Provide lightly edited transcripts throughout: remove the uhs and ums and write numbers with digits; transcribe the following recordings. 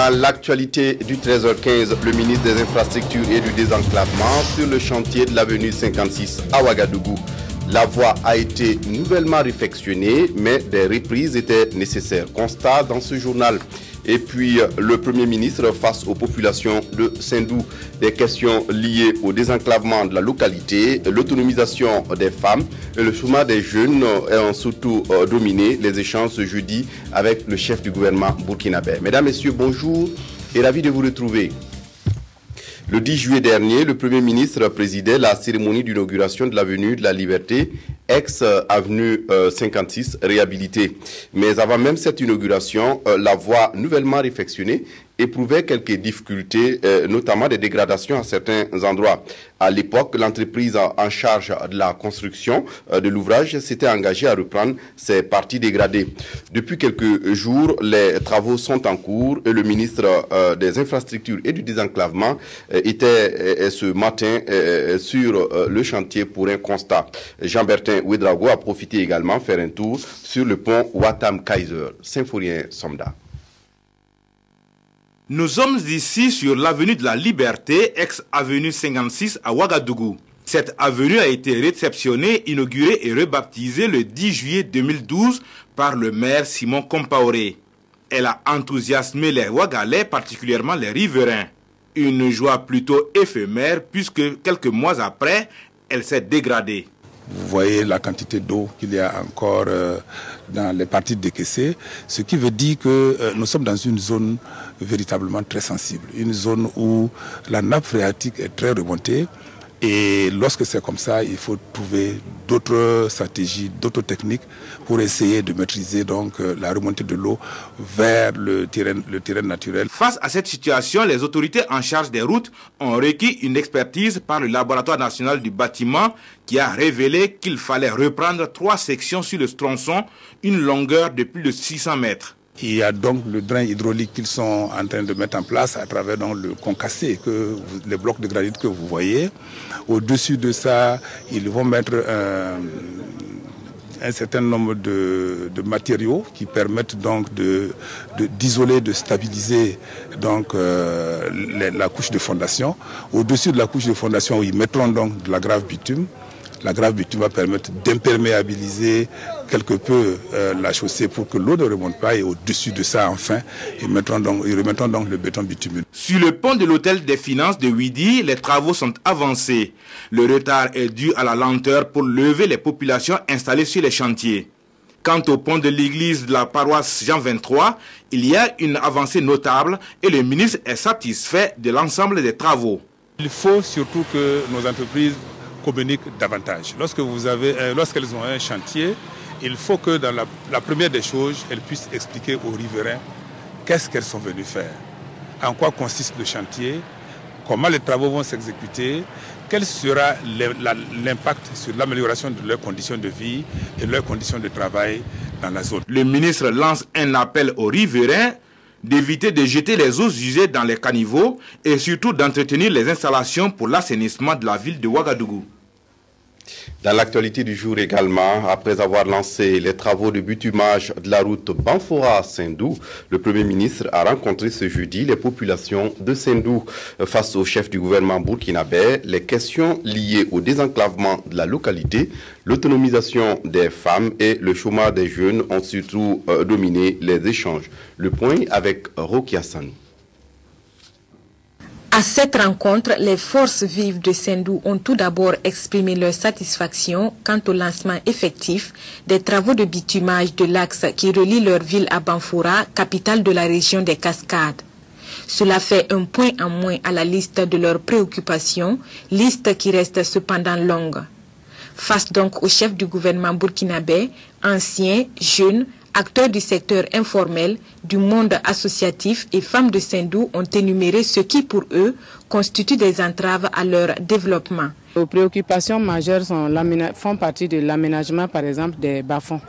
Dans l'actualité du 13h15, le ministre des Infrastructures et du Désenclavement sur le chantier de l'avenue 56 à Ouagadougou. La voie a été nouvellement réfectionnée, mais des reprises étaient nécessaires. Constat dans ce journal. Et puis, le Premier ministre face aux populations de Sendou. Des questions liées au désenclavement de la localité, l'autonomisation des femmes et le chômage des jeunes ont surtout dominé les échanges ce jeudi avec le chef du gouvernement burkinabé. Mesdames, Messieurs, bonjour et ravi de vous retrouver. Le 10 juillet dernier, le Premier ministre présidait la cérémonie d'inauguration de l'avenue de la Liberté, ex-avenue 56, réhabilitée. Mais avant même cette inauguration, la voie nouvellement réfectionnée éprouvait quelques difficultés, notamment des dégradations à certains endroits. À l'époque, l'entreprise en charge de la construction de l'ouvrage s'était engagée à reprendre ces parties dégradées. Depuis quelques jours, les travaux sont en cours et le ministre des Infrastructures et du Désenclavement était ce matin sur le chantier pour un constat. Jean-Bertin Ouedraogo a profité également de faire un tour sur le pont Ouattam Kaiser. Symphorien Somda. Nous sommes ici sur l'avenue de la Liberté, ex-avenue 56 à Ouagadougou. Cette avenue a été réceptionnée, inaugurée et rebaptisée le 10 juillet 2012 par le maire Simon Compaoré. Elle a enthousiasmé les Ouagalais, particulièrement les riverains. Une joie plutôt éphémère puisque quelques mois après, elle s'est dégradée. Vous voyez la quantité d'eau qu'il y a encore dans les parties décaissées, ce qui veut dire que nous sommes dans une zone véritablement très sensible, une zone où la nappe phréatique est très remontée. Et lorsque c'est comme ça, il faut trouver d'autres stratégies, d'autres techniques pour essayer de maîtriser donc la remontée de l'eau vers le terrain naturel. Face à cette situation, les autorités en charge des routes ont requis une expertise par le laboratoire national du bâtiment qui a révélé qu'il fallait reprendre 3 sections sur le tronçon, une longueur de plus de 600 mètres. Il y a donc le drain hydraulique qu'ils sont en train de mettre en place à travers donc le concassé, les blocs de granit que vous voyez. Au-dessus de ça, ils vont mettre un certain nombre de matériaux qui permettent donc d'isoler, de stabiliser donc la couche de fondation. Au-dessus de la couche de fondation, ils mettront donc de la grave bitume. La grave bitume va permettre d'imperméabiliser quelque peu la chaussée pour que l'eau ne remonte pas. Et au-dessus de ça, enfin, ils remettront donc le béton bitumineux. Sur le pont de l'hôtel des finances de Ouidi, les travaux sont avancés. Le retard est dû à la lenteur pour lever les populations installées sur les chantiers. Quant au pont de l'église de la paroisse Jean 23, il y a une avancée notable et le ministre est satisfait de l'ensemble des travaux. Il faut surtout que nos entreprises communiquent davantage. Lorsqu'elles ont un chantier, il faut que dans la première des choses, elles puissent expliquer aux riverains qu'est-ce qu'elles sont venues faire, en quoi consiste le chantier, comment les travaux vont s'exécuter, quel sera l'impact sur l'amélioration de leurs conditions de vie et leurs conditions de travail dans la zone. Le ministre lance un appel aux riverains d'éviter de jeter les eaux usées dans les caniveaux et surtout d'entretenir les installations pour l'assainissement de la ville de Ouagadougou. Dans l'actualité du jour également, après avoir lancé les travaux de bitumage de la route Banfora-Sendou, le Premier ministre a rencontré ce jeudi les populations de Sendou. Face au chef du gouvernement burkinabé, les questions liées au désenclavement de la localité, l'autonomisation des femmes et le chômage des jeunes ont surtout dominé les échanges. Le point avec Roki Hassan. À cette rencontre, les forces vives de Sendou ont tout d'abord exprimé leur satisfaction quant au lancement effectif des travaux de bitumage de l'axe qui relie leur ville à Banfora, capitale de la région des Cascades. Cela fait un point en moins à la liste de leurs préoccupations, liste qui reste cependant longue. Face donc au chef du gouvernement burkinabé, anciens, jeunes, acteurs du secteur informel, du monde associatif et femmes de Sendou ont énuméré ce qui, pour eux, constitue des entraves à leur développement. Les préoccupations majeures font partie de l'aménagement, par exemple, des bas-fonds,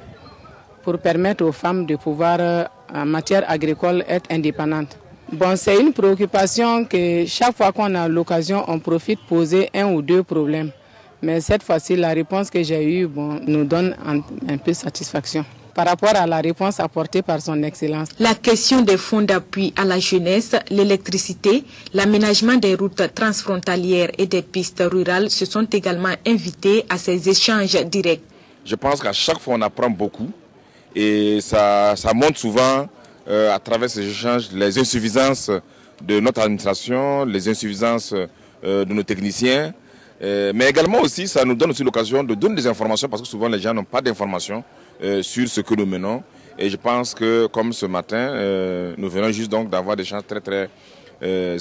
pour permettre aux femmes de pouvoir, en matière agricole, être indépendantes. Bon, c'est une préoccupation que chaque fois qu'on a l'occasion, on profite de poser 1 ou 2 problèmes. Mais cette fois-ci, la réponse que j'ai eue nous donne un peu de satisfaction. par rapport à la réponse apportée par son Excellence. La question des fonds d'appui à la jeunesse, l'électricité, l'aménagement des routes transfrontalières et des pistes rurales se sont également invités à ces échanges directs. Je pense qu'à chaque fois on apprend beaucoup et ça montre souvent à travers ces échanges les insuffisances de notre administration, les insuffisances de nos techniciens. Mais également aussi, ça nous donne aussi l'occasion de donner des informations parce que souvent les gens n'ont pas d'informations sur ce que nous menons. Et je pense que comme ce matin, nous venons juste donc d'avoir des échanges très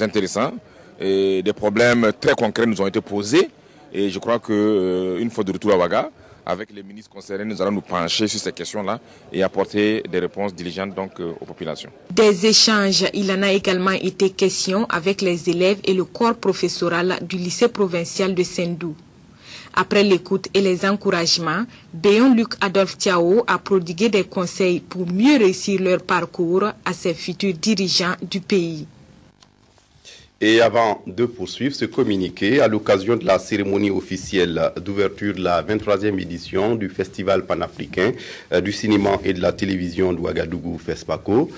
intéressants. Et des problèmes très concrets nous ont été posés. Et je crois qu'une fois de retour à Ouaga, avec les ministres concernés, nous allons nous pencher sur ces questions-là et apporter des réponses diligentes donc, aux populations. Des échanges, il en a également été question avec les élèves et le corps professoral du lycée provincial de Sendou. Après l'écoute et les encouragements, Béon Luc Adolphe Thiao a prodigué des conseils pour mieux réussir leur parcours à ses futurs dirigeants du pays. Et avant de poursuivre ce communiqué, à l'occasion de la cérémonie officielle d'ouverture de la 23e édition du Festival panafricain du cinéma et de la télévision de Ouagadougou FESPACO,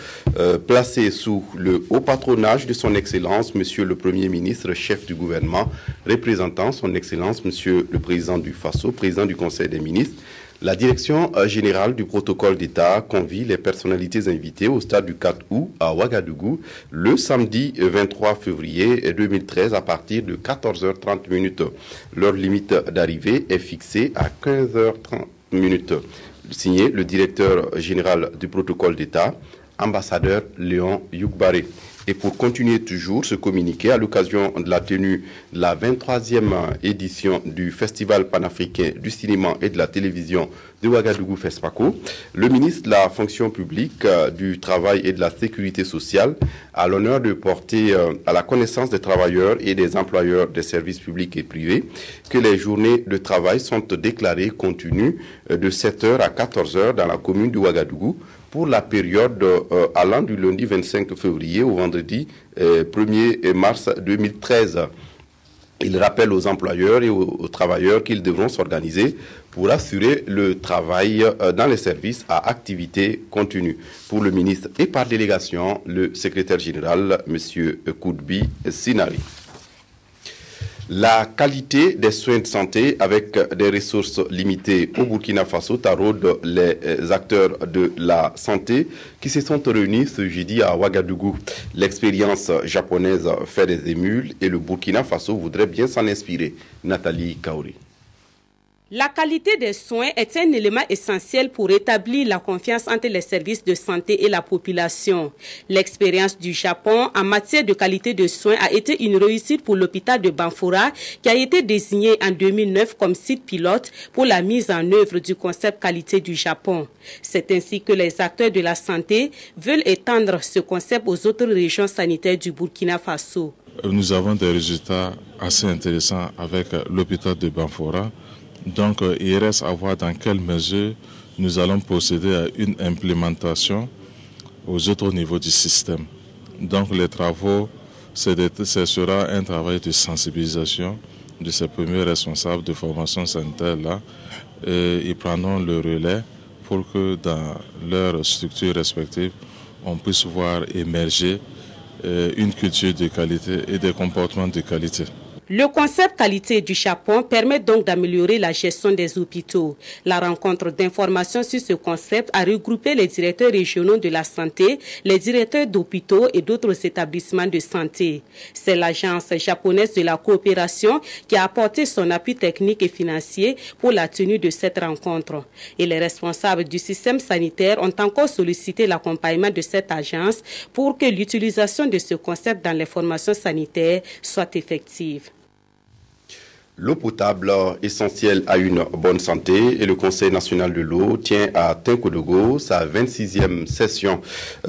placé sous le haut patronage de son Excellence, Monsieur le Premier ministre, chef du gouvernement, représentant son Excellence, Monsieur le Président du FASO, Président du Conseil des ministres, la Direction générale du protocole d'État convie les personnalités invitées au stade du 4 août à Ouagadougou le samedi 23 février 2013 à partir de 14h30. Leur limite d'arrivée est fixée à 15h30. Signé le directeur général du protocole d'État, ambassadeur Léon Youkbaré. Et pour continuer toujours ce communiqué, à l'occasion de la tenue de la 23e édition du Festival panafricain du cinéma et de la télévision de Ouagadougou FESPACO, le ministre de la fonction publique, du travail et de la sécurité sociale a l'honneur de porter à la connaissance des travailleurs et des employeurs des services publics et privés que les journées de travail sont déclarées continues de 7h à 14h dans la commune de Ouagadougou pour la période allant du lundi 25 février au vendredi 1er mars 2013. Il rappelle aux employeurs et aux travailleurs qu'ils devront s'organiser pour assurer le travail dans les services à activité continue. Pour le ministre et par délégation, le secrétaire général, M. Koudbi Sinari. La qualité des soins de santé avec des ressources limitées au Burkina Faso taraude les acteurs de la santé qui se sont réunis ce jeudi à Ouagadougou. L'expérience japonaise fait des émules et le Burkina Faso voudrait bien s'en inspirer. Nathalie Kaori. La qualité des soins est un élément essentiel pour établir la confiance entre les services de santé et la population. L'expérience du Japon en matière de qualité de soins a été une réussite pour l'hôpital de Banfora qui a été désigné en 2009 comme site pilote pour la mise en œuvre du concept qualité du Japon. C'est ainsi que les acteurs de la santé veulent étendre ce concept aux autres régions sanitaires du Burkina Faso. Nous avons des résultats assez intéressants avec l'hôpital de Banfora. Donc, il reste à voir dans quelle mesure nous allons procéder à une implémentation aux autres niveaux du système. Donc, les travaux, ce sera un travail de sensibilisation de ces premiers responsables de formation sanitaire-là. Ils prendront le relais pour que dans leurs structures respectives, on puisse voir émerger une culture de qualité et des comportements de qualité. Le concept qualité du Japon permet donc d'améliorer la gestion des hôpitaux. La rencontre d'information sur ce concept a regroupé les directeurs régionaux de la santé, les directeurs d'hôpitaux et d'autres établissements de santé. C'est l'agence japonaise de la coopération qui a apporté son appui technique et financier pour la tenue de cette rencontre. Et les responsables du système sanitaire ont encore sollicité l'accompagnement de cette agence pour que l'utilisation de ce concept dans les formations sanitaires soit effective. L'eau potable essentielle à une bonne santé et le Conseil national de l'eau tient à Tinkodogo sa 26e session.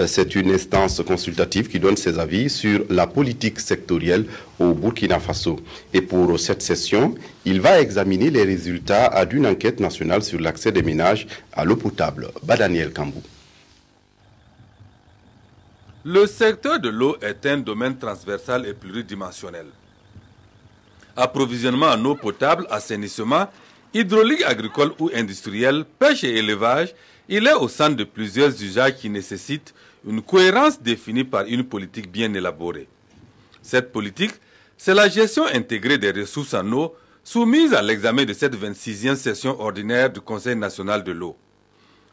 C'est une instance consultative qui donne ses avis sur la politique sectorielle au Burkina Faso. Et pour cette session, il va examiner les résultats d'une enquête nationale sur l'accès des ménages à l'eau potable. Badaniel Kambou. Le secteur de l'eau est un domaine transversal et pluridimensionnel. Approvisionnement en eau potable, assainissement, hydraulique agricole ou industrielle, pêche et élevage, Il est au centre de plusieurs usages qui nécessitent une cohérence définie par une politique bien élaborée. Cette politique, c'est la gestion intégrée des ressources en eau soumise à l'examen de cette 26e session ordinaire du Conseil national de l'eau.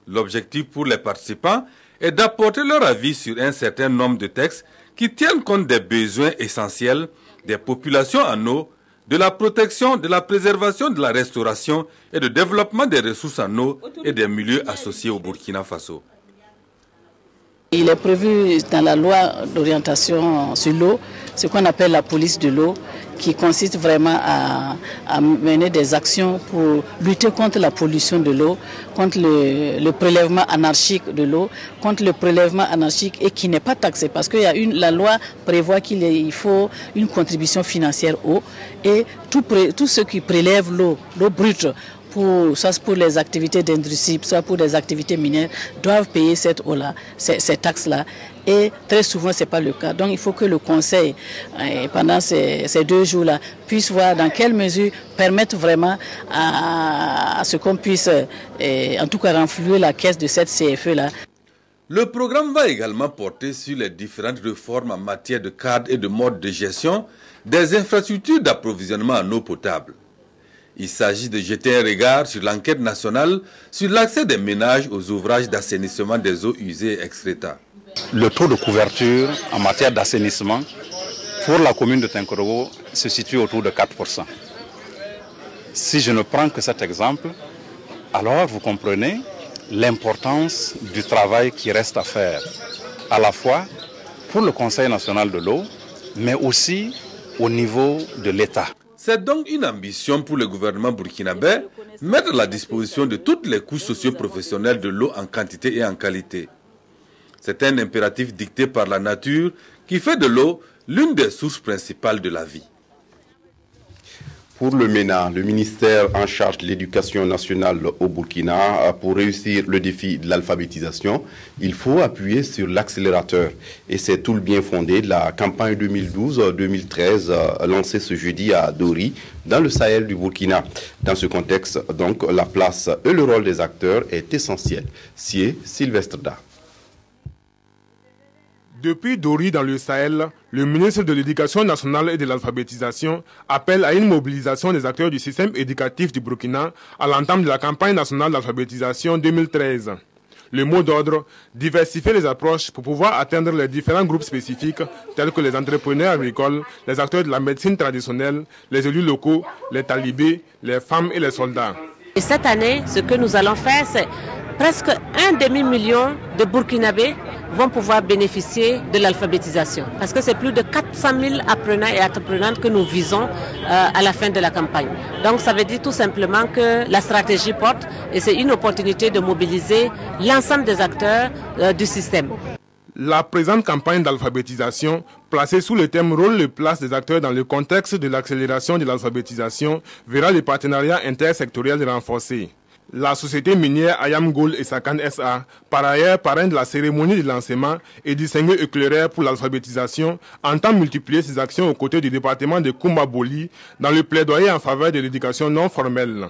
L'objectif pour les participants est d'apporter leur avis sur un certain nombre de textes qui tiennent compte des besoins essentiels des populations en eau, de la protection, de la préservation, de la restauration et de développement des ressources en eau et des milieux associés au Burkina Faso. Il est prévu dans la loi d'orientation sur l'eau, ce qu'on appelle la police de l'eau, qui consiste vraiment à mener des actions pour lutter contre la pollution de l'eau, contre le prélèvement anarchique de l'eau, contre le prélèvement anarchique et qui n'est pas taxé. Parce que la loi prévoit qu'il faut une contribution financière eau et tout ce qui prélève l'eau brute, soit pour les activités d'industrie, soit pour les activités minières, doivent payer cette eau-là, ces taxes-là. Et très souvent, ce n'est pas le cas. Donc, il faut que le Conseil, pendant ces 2 jours-là, puisse voir dans quelle mesure permettre vraiment à ce qu'on puisse, en tout cas, renflouer la caisse de cette CFE-là. Le programme va également porter sur les différentes réformes en matière de cadre et de mode de gestion des infrastructures d'approvisionnement en eau potable. Il s'agit de jeter un regard sur l'enquête nationale sur l'accès des ménages aux ouvrages d'assainissement des eaux usées et excréta. Le taux de couverture en matière d'assainissement pour la commune de Tinkorogo se situe autour de 4%. Si je ne prends que cet exemple, alors vous comprenez l'importance du travail qui reste à faire, à la fois pour le Conseil national de l'eau, mais aussi au niveau de l'État. C'est donc une ambition pour le gouvernement burkinabé, mettre à la disposition de toutes les couches socio-professionnelles de l'eau en quantité et en qualité. C'est un impératif dicté par la nature qui fait de l'eau l'une des sources principales de la vie. Pour le MENA, le ministère en charge de l'éducation nationale au Burkina, pour réussir le défi de l'alphabétisation, il faut appuyer sur l'accélérateur. Et c'est tout le bien fondé de la campagne 2012-2013 lancée ce jeudi à Dori, dans le Sahel du Burkina. Dans ce contexte, donc, la place et le rôle des acteurs est essentiel. Sié Sylvestre Da. Depuis Dori dans le Sahel, le ministre de l'Éducation nationale et de l'alphabétisation appelle à une mobilisation des acteurs du système éducatif du Burkina à l'entame de la campagne nationale d'alphabétisation 2013. Le mot d'ordre, diversifier les approches pour pouvoir atteindre les différents groupes spécifiques tels que les entrepreneurs agricoles, les acteurs de la médecine traditionnelle, les élus locaux, les talibés, les femmes et les soldats. Et cette année, ce que nous allons faire, c'est presque 1 demi-million de Burkinabés vont pouvoir bénéficier de l'alphabétisation. Parce que c'est plus de 400 000 apprenants et apprenantes que nous visons à la fin de la campagne. Donc ça veut dire tout simplement que la stratégie porte et c'est une opportunité de mobiliser l'ensemble des acteurs du système. La présente campagne d'alphabétisation, placée sous le thème « Rôle et place des acteurs dans le contexte de l'accélération de l'alphabétisation », verra les partenariats intersectoriels renforcés. La société minière Ayam Gold et Sakan SA, par ailleurs parrain de la cérémonie de lancement et distingué éclaireur pour l'alphabétisation, entend multiplier ses actions aux côtés du département de Kumbaboli dans le plaidoyer en faveur de l'éducation non formelle.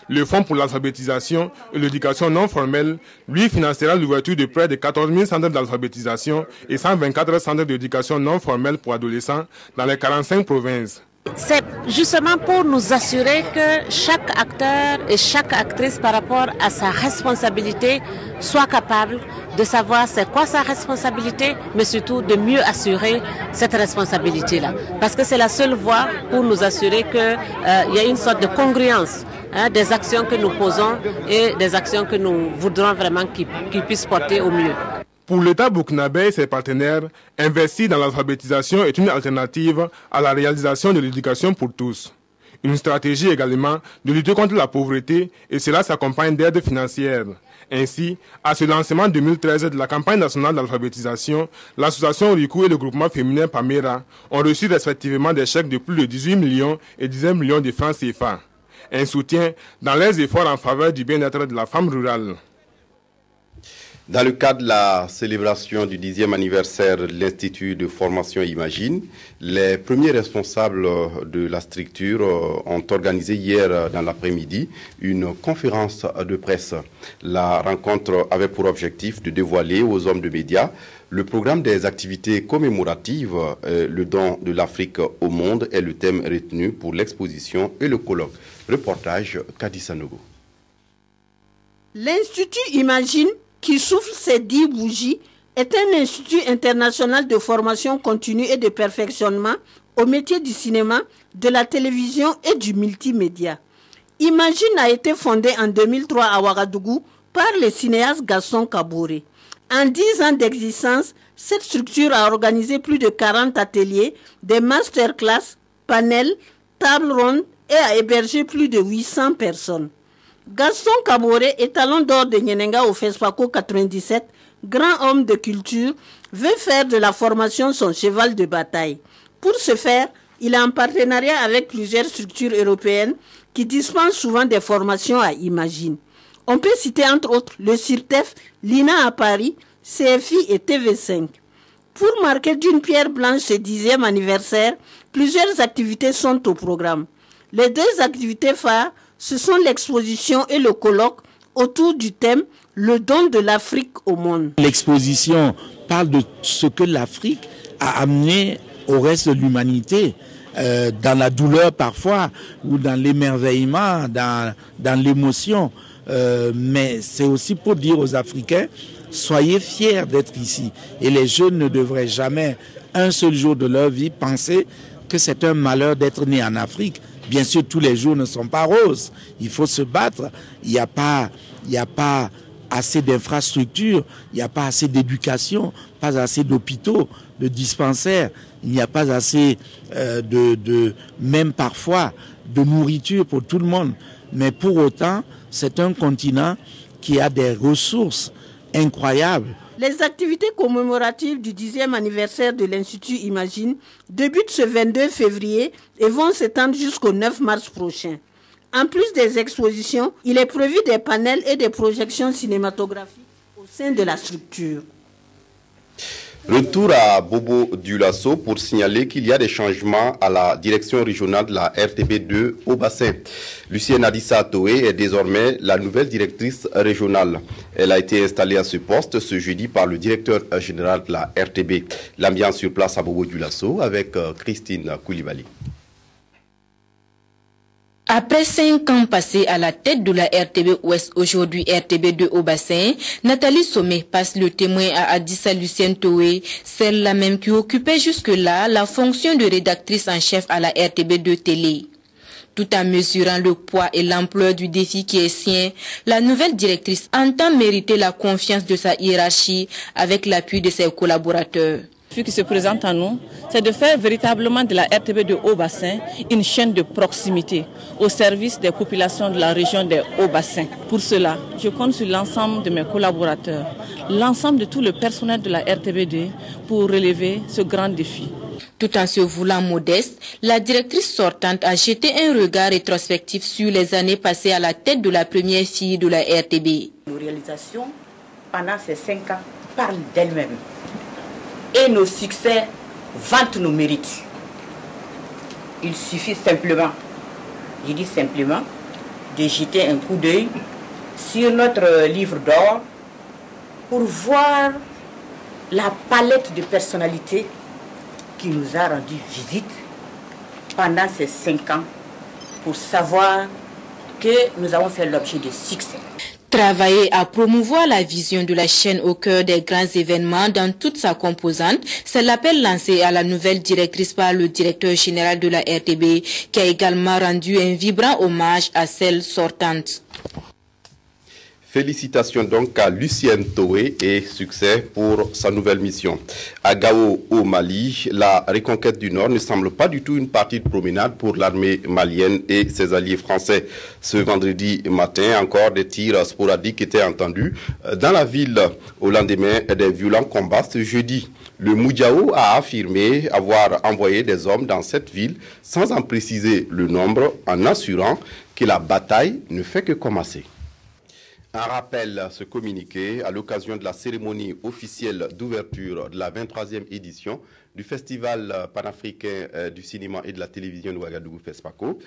Le Fonds pour l'alphabétisation et l'éducation non formelle, lui, financera l'ouverture de près de 14 000 centres d'alphabétisation et 124 centres d'éducation non formelle pour adolescents dans les 45 provinces. C'est justement pour nous assurer que chaque acteur et chaque actrice par rapport à sa responsabilité soit capable de savoir c'est quoi sa responsabilité, mais surtout de mieux assurer cette responsabilité-là. Parce que c'est la seule voie pour nous assurer qu'il y a une sorte de congruence des actions que nous posons et des actions que nous voudrons vraiment qu'ils puissent porter au mieux. Pour l'État burkinabé et ses partenaires, investir dans l'alphabétisation est une alternative à la réalisation de l'éducation pour tous. Une stratégie également de lutter contre la pauvreté et cela s'accompagne d'aides financières. Ainsi, à ce lancement 2013 de la campagne nationale d'alphabétisation, l'association Riku et le groupement féminin Pamera ont reçu respectivement des chèques de plus de 18 millions et 19 millions de francs CFA. Un soutien dans leurs efforts en faveur du bien-être de la femme rurale. Dans le cadre de la célébration du 10e anniversaire de l'Institut de formation Imagine, les premiers responsables de la structure ont organisé hier dans l'après-midi une conférence de presse. La rencontre avait pour objectif de dévoiler aux hommes de médias le programme des activités commémoratives. Le don de l'Afrique au monde est le thème retenu pour l'exposition et le colloque. Reportage Kadi Sanogo. L'Institut Imagine, qui souffle ses 10 bougies, est un institut international de formation continue et de perfectionnement au métier du cinéma, de la télévision et du multimédia. Imagine a été fondé en 2003 à Ouagadougou par le cinéaste Gaston Kaboré. En 10 ans d'existence, cette structure a organisé plus de 40 ateliers, des masterclass, panels, tables rondes et a hébergé plus de 800 personnes. Gaston Kaboré, étalon d'or de Nyenenga au FESPACO 97, grand homme de culture, veut faire de la formation son cheval de bataille. Pour ce faire, il est en partenariat avec plusieurs structures européennes qui dispensent souvent des formations à Imagine. On peut citer entre autres le CIRTEF, l'INA à Paris, CFI et TV5. Pour marquer d'une pierre blanche ce 10e anniversaire, plusieurs activités sont au programme. Les 2 activités phares, ce sont l'exposition et le colloque autour du thème « Le don de l'Afrique au monde ». L'exposition parle de ce que l'Afrique a amené au reste de l'humanité, dans la douleur parfois, ou dans l'émerveillement, dans l'émotion. Mais c'est aussi pour dire aux Africains, soyez fiers d'être ici. Et les jeunes ne devraient jamais, un seul jour de leur vie, penser que c'est un malheur d'être né en Afrique. Bien sûr, tous les jours ne sont pas roses. Il faut se battre. Il n'y a pas assez d'infrastructures, il n'y a pas assez d'éducation, pas assez d'hôpitaux, de dispensaires. Il n'y a pas assez même parfois, de nourriture pour tout le monde. Mais pour autant, c'est un continent qui a des ressources incroyables. Les activités commémoratives du 10e anniversaire de l'Institut Imagine débutent ce 22 février et vont s'étendre jusqu'au 9 mars prochain. En plus des expositions, il est prévu des panels et des projections cinématographiques au sein de la structure. Retour à Bobo Dioulasso pour signaler qu'il y a des changements à la direction régionale de la RTB2 au bassin. Lucienne Adissa Toé est désormais la nouvelle directrice régionale. Elle a été installée à ce poste ce jeudi par le directeur général de la RTB. L'ambiance sur place à Bobo Dioulasso avec Christine Koulibaly. Après 5 ans passés à la tête de la RTB Ouest, aujourd'hui RTB2 au bassin, Nathalie Sommet passe le témoin à Adissa Lucienne Toé, celle-là même qui occupait jusque-là la fonction de rédactrice en chef à la RTB2 Télé. Tout en mesurant le poids et l'ampleur du défi qui est sien, la nouvelle directrice entend mériter la confiance de sa hiérarchie avec l'appui de ses collaborateurs. Ce qui se présente à nous, c'est de faire véritablement de la RTB de Haut-Bassin une chaîne de proximité au service des populations de la région des Hauts-Bassins. Pour cela, je compte sur l'ensemble de mes collaborateurs, l'ensemble de tout le personnel de la RTB2 pour relever ce grand défi. Tout en se voulant modeste, la directrice sortante a jeté un regard rétrospectif sur les années passées à la tête de la première fille de la RTB. Nos réalisations pendant ces 5 ans parlent d'elles-mêmes. Et nos succès vantent nos mérites. Il suffit simplement, je dis simplement, de jeter un coup d'œil sur notre livre d'or pour voir la palette de personnalités qui nous a rendu visite pendant ces 5 ans pour savoir que nous avons fait l'objet de succès. Travailler à promouvoir la vision de la chaîne au cœur des grands événements dans toute sa composante, c'est l'appel lancé à la nouvelle directrice par le directeur général de la RTB, qui a également rendu un vibrant hommage à celle sortante. Félicitations donc à Lucienne Toé et succès pour sa nouvelle mission. À Gao, au Mali, la reconquête du Nord ne semble pas du tout une partie de promenade pour l'armée malienne et ses alliés français. Ce vendredi matin, encore des tirs sporadiques étaient entendus dans la ville au lendemain des violents combats ce jeudi. Le Moudjao a affirmé avoir envoyé des hommes dans cette ville sans en préciser le nombre, en assurant que la bataille ne fait que commencer. Un rappel à ce communiqué à l'occasion de la cérémonie officielle d'ouverture de la 23e édition du Festival panafricain du cinéma et de la télévision de Ouagadougou FESPACO,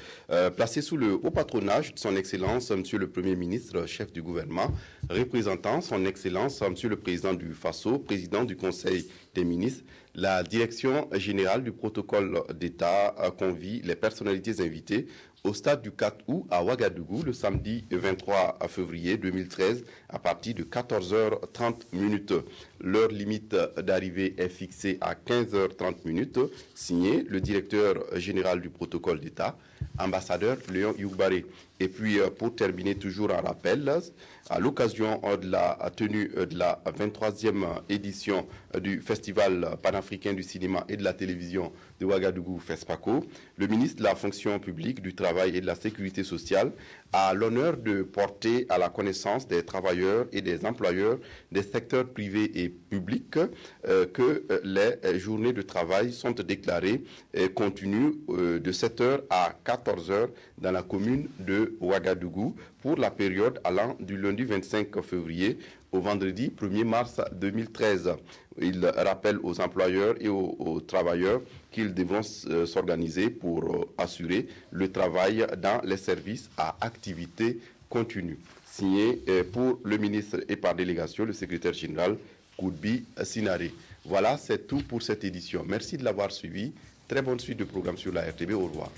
placé sous le haut patronage de son Excellence, Monsieur le Premier ministre, chef du gouvernement, représentant son Excellence, Monsieur le Président du FASO, Président du Conseil des ministres. La Direction générale du protocole d'État convie les personnalités invitées au stade du 4 août à Ouagadougou le samedi 23 février 2013 à partir de 14h30. L'heure limite d'arrivée est fixée à 15h30. Signé le directeur général du protocole d'État, ambassadeur Léon Yougbaré. Et puis, pour terminer, toujours un rappel, à l'occasion de la tenue de la 23e édition du Festival panafricain du cinéma et de la télévision de Ouagadougou FESPACO, le ministre de la fonction publique, du travail et de la sécurité sociale a l'honneur de porter à la connaissance des travailleurs et des employeurs des secteurs privés et publics que les journées de travail sont déclarées continues de 7h à 14h dans la commune de Ouagadougou pour la période allant du lundi 25 février au vendredi 1er mars 2013. Il rappelle aux employeurs et aux travailleurs qu'ils devront s'organiser pour assurer le travail dans les services à activité continue. Signé pour le ministre et par délégation, le secrétaire général Koudbi Sinaré. Voilà, c'est tout pour cette édition. Merci de l'avoir suivi. Très bonne suite de programme sur la RTB. Au revoir.